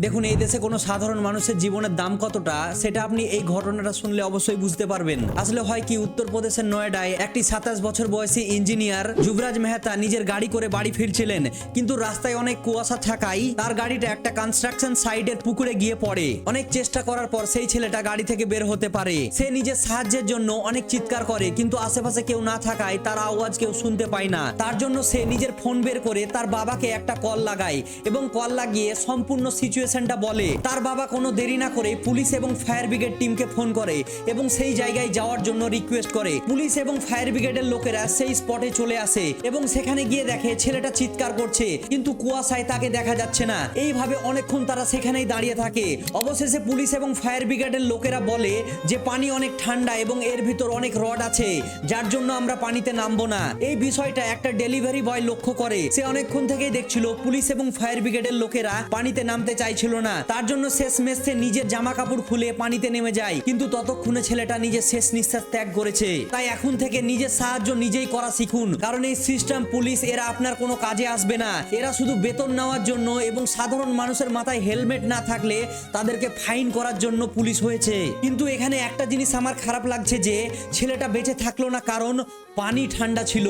দেখুন, এই দেশে কোনো সাধারণ মানুষের জীবনের দাম কতটা সেটা আপনি এই ঘটনাটা শুনলে অবশ্যই বুঝতে পারবেন। আসলে হয় কি, উত্তরপ্রদেশের নয়ডায় একটি 27 বছর বয়সী ইঞ্জিনিয়ার যুবরাজ মেহতা নিজের গাড়ি করে বাড়ি ফিরছিলেন, কিন্তু রাস্তায় অনেক কুয়াশা থাকায় তার গাড়িটা একটা কনস্ট্রাকশন সাইটের পুকুরে গিয়ে পড়ে। অনেক চেষ্টা করার পর সেই ছেলেটা গাড়ি থেকে বের হতে পারে। সে নিজের সাহায্যের জন্য অনেক চিৎকার করে, কিন্তু আশেপাশে কেউ না থাকায় তার আওয়াজ কেউ শুনতে পায় না। তার জন্য সে নিজের ফোন বের করে তার বাবাকে একটা কল লাগায় এবং কল লাগিয়ে সম্পূর্ণ সিচুয়েশনটা বলে। তার বাবা কোনো দেরি না করে পুলিশ এবং ফায়ার ব্রিগেড টিমকে ফোন করে এবং সেই জায়গায় যাওয়ার জন্য রিকোয়েস্ট করে। পুলিশ এবং ফায়ার ব্রিগেডের লোকেরা সেই স্পটে চলে আসে এবং সেখানে গিয়ে দেখে ছেলেটা চিৎকার করছে, কিন্তু কুয়াশায় তাকে দেখা যাচ্ছে না। এইভাবে অনেকক্ষণ তারা সেখানেই দাঁড়িয়ে থাকে। অবশেষে পুলিশ এবং ফায়ার ব্রিগেডের লোকেরা বলে যে পানি অনেক ঠান্ডা এবং এর ভিতর অনেক রড আছে, যার জন্য আমরা পানিতে নামবো না। এই বিষয়টা একটা ডেলিভারি বয় লক্ষ্য করে। সে অনেকক্ষণ থেকেই দেখছিল পুলিশ এবং ফায়ার ব্রিগেডের লোকেরা পানিতে নামতে চাইছিল না। তার জন্য শেষমেশ সে নিজের জামা কাপড় খুলে পানিতে নেমে যায়, কিন্তু ততক্ষণে ছেলেটা নিজের শেষ নিঃশ্বাস ত্যাগ করেছে। তাই এখন থেকে নিজের সাহায্য নিজেই করা শিখুন, কারণ এই সিস্টেম পুলিশ এরা আপনার কোনো কাজে আসবে না। এরা শুধু বেতন নেওয়ার জন্য এবং সাধারণ মানুষের মাথায় হেলমেট না থাকলে তাদেরকে ফাইন করার জন্য পুলিশ হয়েছে। কিন্তু এখানে একটা জিনিস আমার খারাপ লাগছে যে ছেলেটা বেঁচে থাকলো না, কারণ পানি ঠান্ডা ছিল।